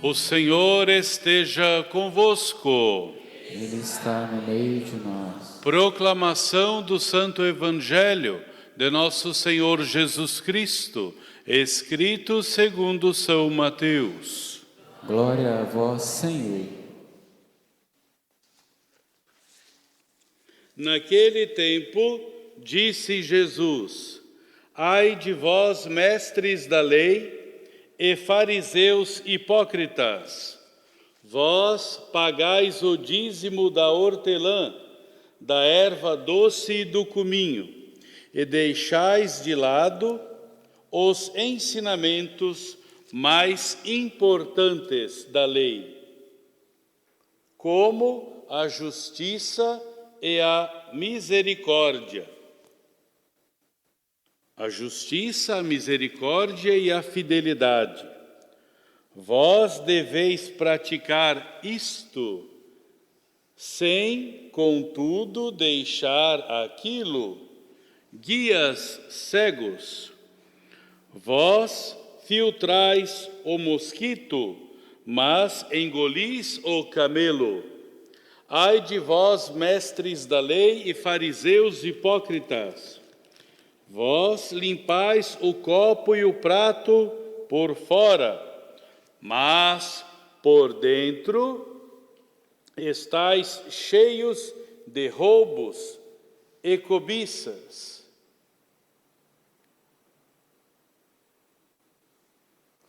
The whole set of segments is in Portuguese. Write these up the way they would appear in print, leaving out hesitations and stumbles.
O Senhor esteja convosco. Ele está no meio de nós. Proclamação do Santo Evangelho de nosso Senhor Jesus Cristo, escrito segundo São Mateus. Glória a vós, Senhor. Naquele tempo, disse Jesus: Ai de vós, mestres da lei e fariseus hipócritas, vós pagais o dízimo da hortelã, da erva doce e do cominho, e deixais de lado os ensinamentos mais importantes da lei, como a justiça e a misericórdia. A justiça, a misericórdia e a fidelidade. Vós deveis praticar isto, sem, contudo, deixar aquilo, guias cegos. Vós filtrais o mosquito, mas engolis o camelo. Ai de vós, mestres da lei e fariseus hipócritas! Vós limpais o copo e o prato por fora, mas por dentro estáis cheios de roubos e cobiças.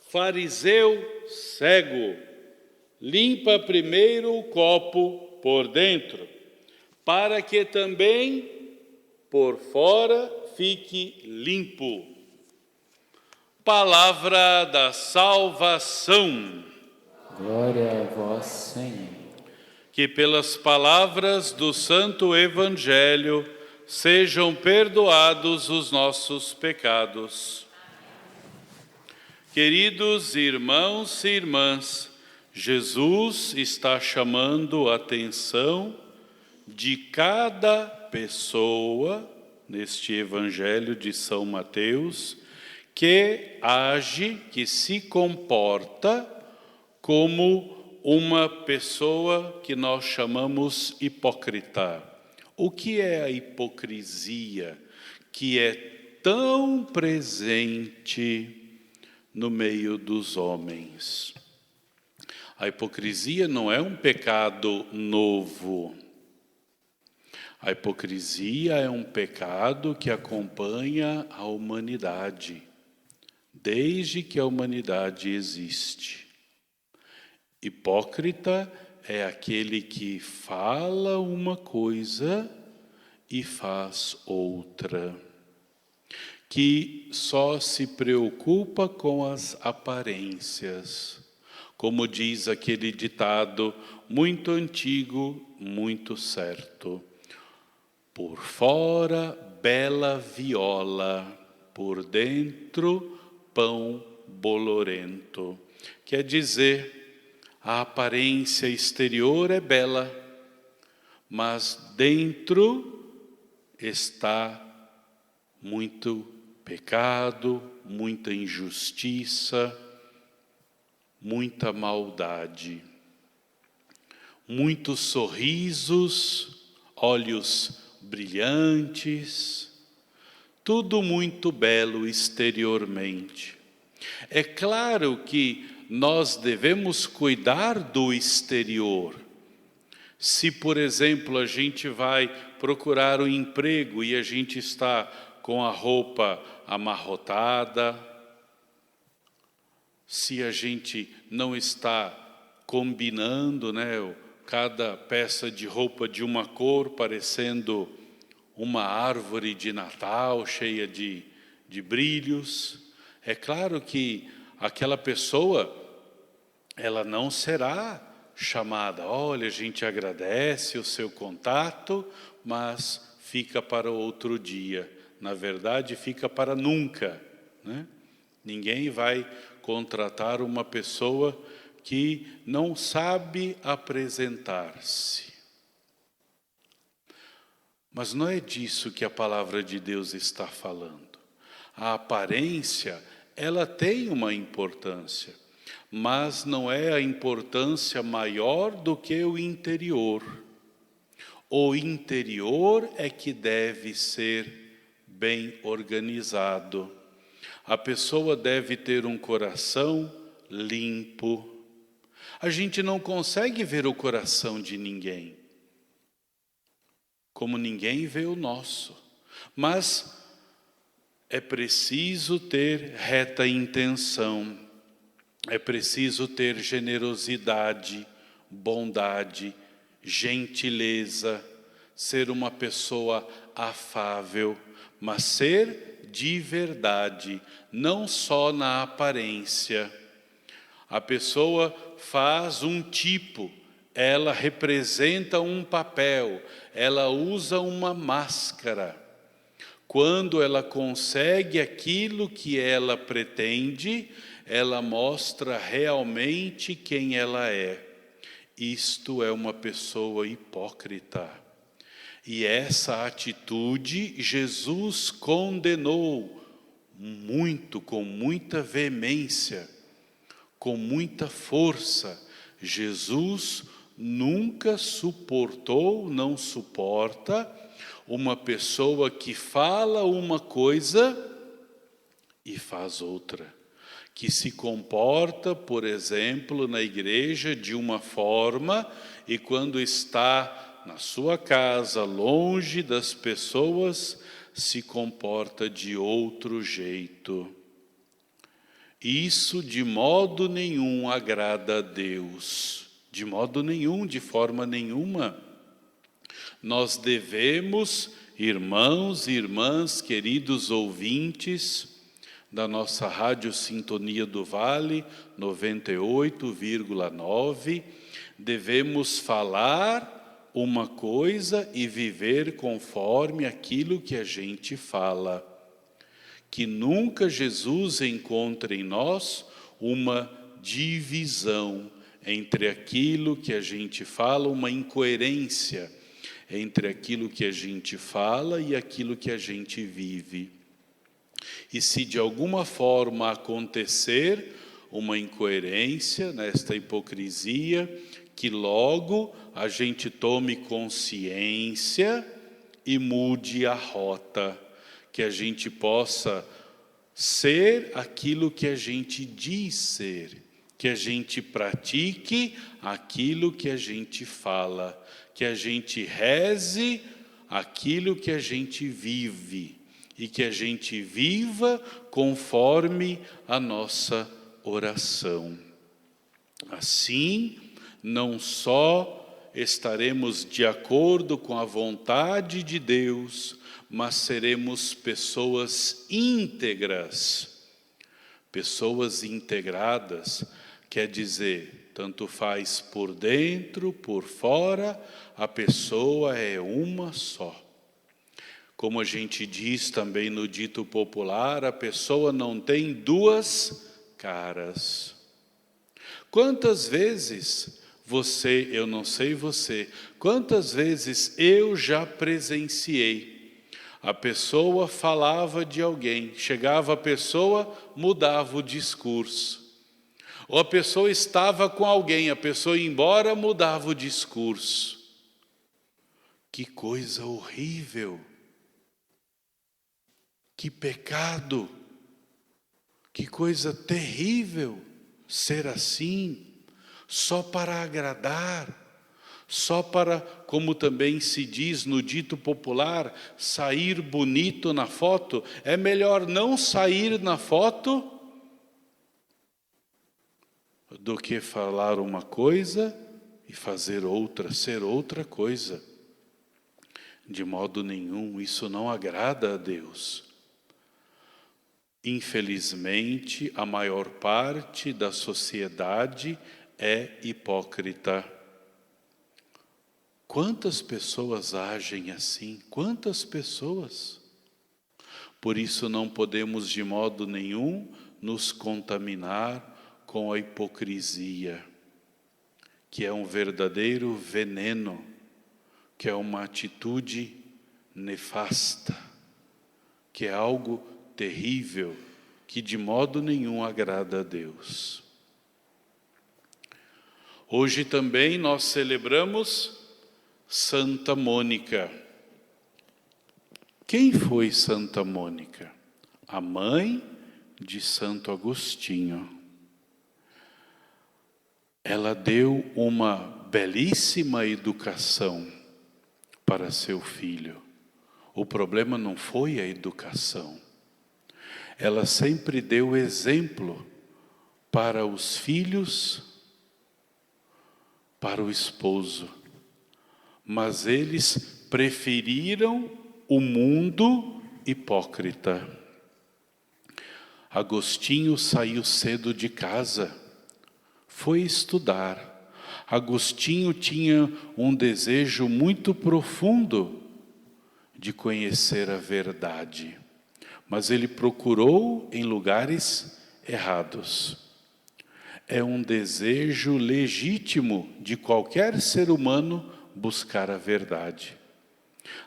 Fariseu cego, limpa primeiro o copo por dentro, para que também por fora fique limpo. Palavra da salvação. Glória a vós, Senhor. Que pelas palavras do Santo Evangelho sejam perdoados os nossos pecados. Queridos irmãos e irmãs, Jesus está chamando a atenção de cada pessoa neste Evangelho de São Mateus que age, que se comporta como uma pessoa que nós chamamos hipócrita. O que é a hipocrisia que é tão presente no meio dos homens? A hipocrisia não é um pecado novo. A hipocrisia é um pecado que acompanha a humanidade, desde que a humanidade existe. Hipócrita é aquele que fala uma coisa e faz outra, que só se preocupa com as aparências. Como diz aquele ditado muito antigo, muito certo: por fora, bela viola, por dentro, pão bolorento. Quer dizer, a aparência exterior é bela, mas dentro está muito pecado, muita injustiça, muita maldade. Muitos sorrisos, olhos brilhantes, tudo muito belo exteriormente. É claro que nós devemos cuidar do exterior. Se, por exemplo, a gente vai procurar um emprego e a gente está com a roupa amarrotada, se a gente não está combinando, cada peça de roupa de uma cor, parecendo uma árvore de Natal cheia de brilhos, é claro que aquela pessoa, ela não será chamada. Olha, a gente agradece o seu contato, mas fica para outro dia. Na verdade, fica para nunca, né? Ninguém vai contratar uma pessoa que não sabe apresentar-se. Mas não é disso que a palavra de Deus está falando. A aparência, ela tem uma importância, mas não é a importância maior do que o interior. O interior é que deve ser bem organizado. A pessoa deve ter um coração limpo. A gente não consegue ver o coração de ninguém, como ninguém vê o nosso. Mas é preciso ter reta intenção, é preciso ter generosidade, bondade, gentileza, ser uma pessoa afável, mas ser de verdade, não só na aparência. A pessoa faz um tipo, ela representa um papel, ela usa uma máscara. Quando ela consegue aquilo que ela pretende, ela mostra realmente quem ela é. Isto é uma pessoa hipócrita. E essa atitude Jesus condenou muito, com muita veemência, com muita força. Jesus nunca suportou, não suporta uma pessoa que fala uma coisa e faz outra. Que se comporta, por exemplo, na igreja de uma forma e quando está na sua casa, longe das pessoas, se comporta de outro jeito. Isso de modo nenhum agrada a Deus, de modo nenhum, de forma nenhuma. Nós devemos, irmãos e irmãs, queridos ouvintes da nossa Rádio Sintonia do Vale, 98,9, devemos falar uma coisa e viver conforme aquilo que a gente fala. Que nunca Jesus encontre em nós uma divisão entre aquilo que a gente fala, uma incoerência entre aquilo que a gente fala e aquilo que a gente vive. E se de alguma forma acontecer uma incoerência nesta hipocrisia, que logo a gente tome consciência e mude a rota, que a gente possa ser aquilo que a gente diz ser, que a gente pratique aquilo que a gente fala, que a gente reze aquilo que a gente vive e que a gente viva conforme a nossa oração. Assim, não só estaremos de acordo com a vontade de Deus, mas seremos pessoas íntegras. Pessoas integradas quer dizer, tanto faz por dentro, por fora, a pessoa é uma só. Como a gente diz também no dito popular, a pessoa não tem duas caras. Quantas vezes você, eu não sei você, quantas vezes eu já presenciei, a pessoa falava de alguém, chegava a pessoa, mudava o discurso. Ou a pessoa estava com alguém, a pessoa ia embora, mudava o discurso. Que coisa horrível! Que pecado! Que coisa terrível ser assim, só para agradar, só para, como também se diz no dito popular, sair bonito na foto. É melhor não sair na foto do que falar uma coisa e fazer outra, ser outra coisa. De modo nenhum, isso não agrada a Deus. Infelizmente, a maior parte da sociedade é hipócrita. Quantas pessoas agem assim? Quantas pessoas? Por isso não podemos de modo nenhum nos contaminar com a hipocrisia, que é um verdadeiro veneno, que é uma atitude nefasta, que é algo terrível, que de modo nenhum agrada a Deus. Hoje também nós celebramos Santa Mônica. Quem foi Santa Mônica? A mãe de Santo Agostinho. Ela deu uma belíssima educação para seu filho. O problema não foi a educação. Ela sempre deu exemplo para os filhos, para o esposo. Mas eles preferiram o mundo hipócrita. Agostinho saiu cedo de casa, foi estudar. Agostinho tinha um desejo muito profundo de conhecer a verdade, mas ele procurou em lugares errados. É um desejo legítimo de qualquer ser humano buscar a verdade.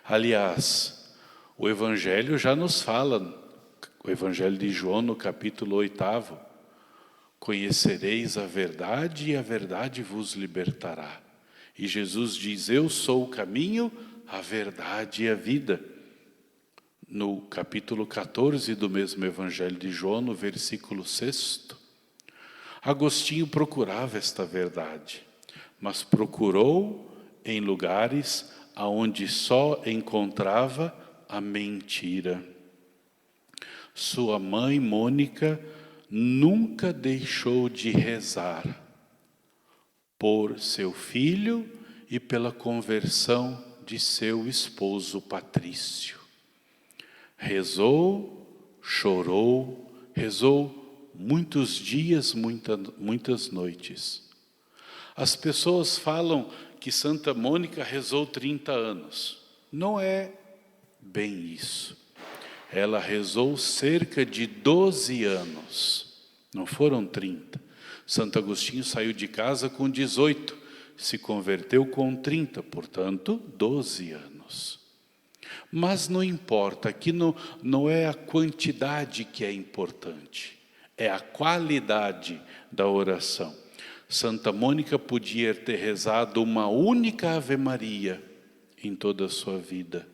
Aliás, o Evangelho já nos fala, o Evangelho de João no capítulo 8, conhecereis a verdade e a verdade vos libertará. E Jesus diz, eu sou o caminho, a verdade e a vida. No capítulo 14 do mesmo Evangelho de João, no versículo 6, Agostinho procurava esta verdade, mas procurou em lugares aonde só encontrava a mentira. Sua mãe, Mônica, nunca deixou de rezar por seu filho e pela conversão de seu esposo Patrício. Rezou, chorou, rezou muitos dias, muitas noites. As pessoas falam que Santa Mônica rezou 30 anos. Não é bem isso. Ela rezou cerca de 12 anos. Não foram 30. Santo Agostinho saiu de casa com 18. Se converteu com 30, portanto, 12 anos. Mas não importa, aqui não é a quantidade que é importante. É a qualidade da oração. Santa Mônica podia ter rezado uma única Ave Maria em toda a sua vida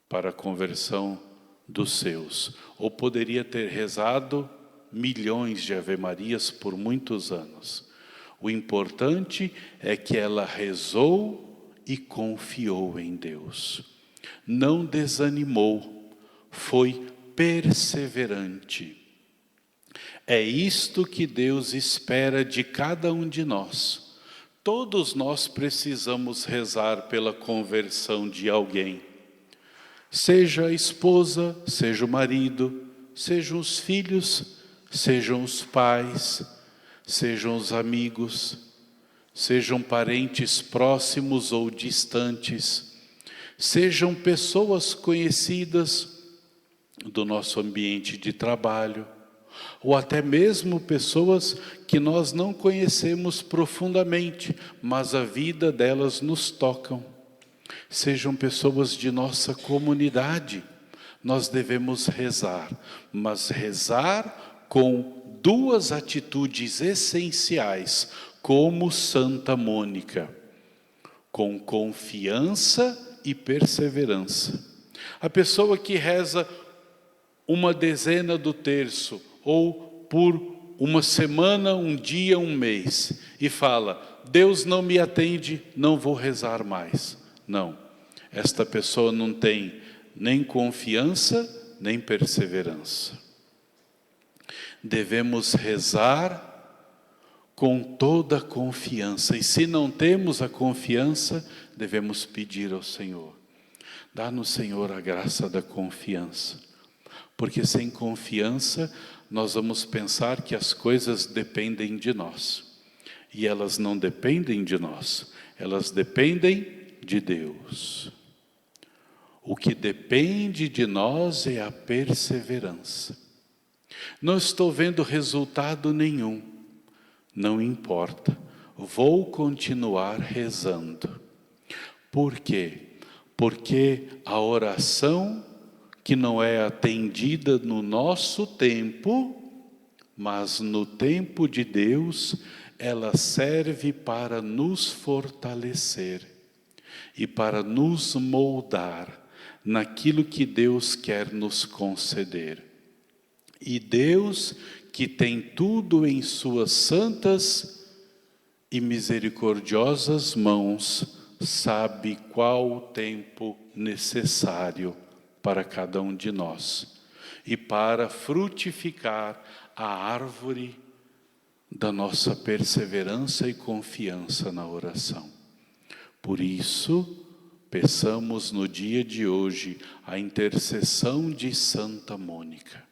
para a conversão dos seus. Ou poderia ter rezado milhões de Ave Marias por muitos anos. O importante é que ela rezou e confiou em Deus. Não desanimou, foi perseverante. É isto que Deus espera de cada um de nós. Todos nós precisamos rezar pela conversão de alguém. Seja a esposa, seja o marido, sejam os filhos, sejam os pais, sejam os amigos, sejam parentes próximos ou distantes, sejam pessoas conhecidas do nosso ambiente de trabalho, ou até mesmo pessoas que nós não conhecemos profundamente, mas a vida delas nos tocam. Sejam pessoas de nossa comunidade, nós devemos rezar, mas rezar com duas atitudes essenciais, como Santa Mônica, com confiança e perseverança. A pessoa que reza uma dezena do terço, ou por uma semana, um dia, um mês, e fala, Deus não me atende, não vou rezar mais. Não, esta pessoa não tem nem confiança, nem perseverança. Devemos rezar com toda a confiança, e se não temos a confiança, devemos pedir ao Senhor. Dá-nos, Senhor, a graça da confiança, porque sem confiança nós vamos pensar que as coisas dependem de nós, e elas não dependem de nós, elas dependem de Deus. O que depende de nós é a perseverança. Não estou vendo resultado nenhum, não importa, vou continuar rezando. Por quê? porque a oração que não é atendida no nosso tempo, mas no tempo de Deus, ela serve para nos fortalecer e para nos moldar naquilo que Deus quer nos conceder. E Deus, que tem tudo em suas santas e misericordiosas mãos, sabe qual o tempo necessário para cada um de nós e para frutificar a árvore da nossa perseverança e confiança na oração. Por isso, peçamos no dia de hoje a intercessão de Santa Mônica.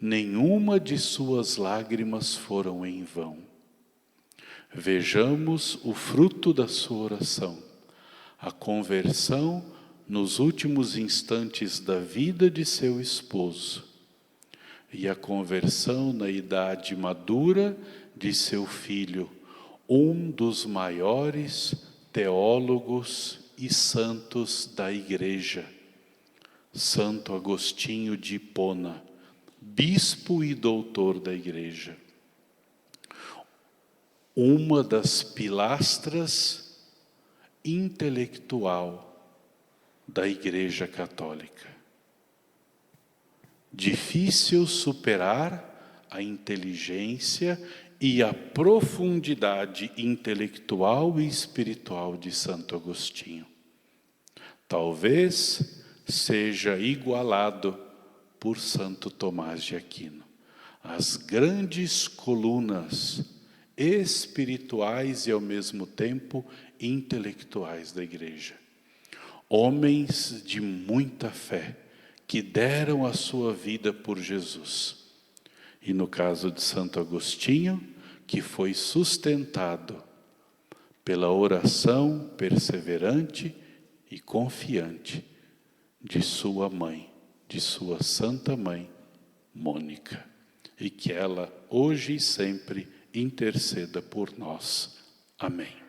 Nenhuma de suas lágrimas foram em vão. Vejamos o fruto da sua oração, a conversão nos últimos instantes da vida de seu esposo e a conversão na idade madura de seu filho, um dos maiores teólogos e santos da Igreja, Santo Agostinho de Hipona, bispo e doutor da Igreja. Uma das pilastras intelectual da Igreja Católica. Difícil superar a inteligência e a profundidade intelectual e espiritual de Santo Agostinho. Talvez seja igualado por Santo Tomás de Aquino. As grandes colunas espirituais e ao mesmo tempo intelectuais da Igreja. Homens de muita fé, que deram a sua vida por Jesus. E no caso de Santo Agostinho, que foi sustentado pela oração perseverante e confiante de sua mãe, de sua Santa Mãe, Mônica. E que ela, hoje e sempre, interceda por nós. Amém.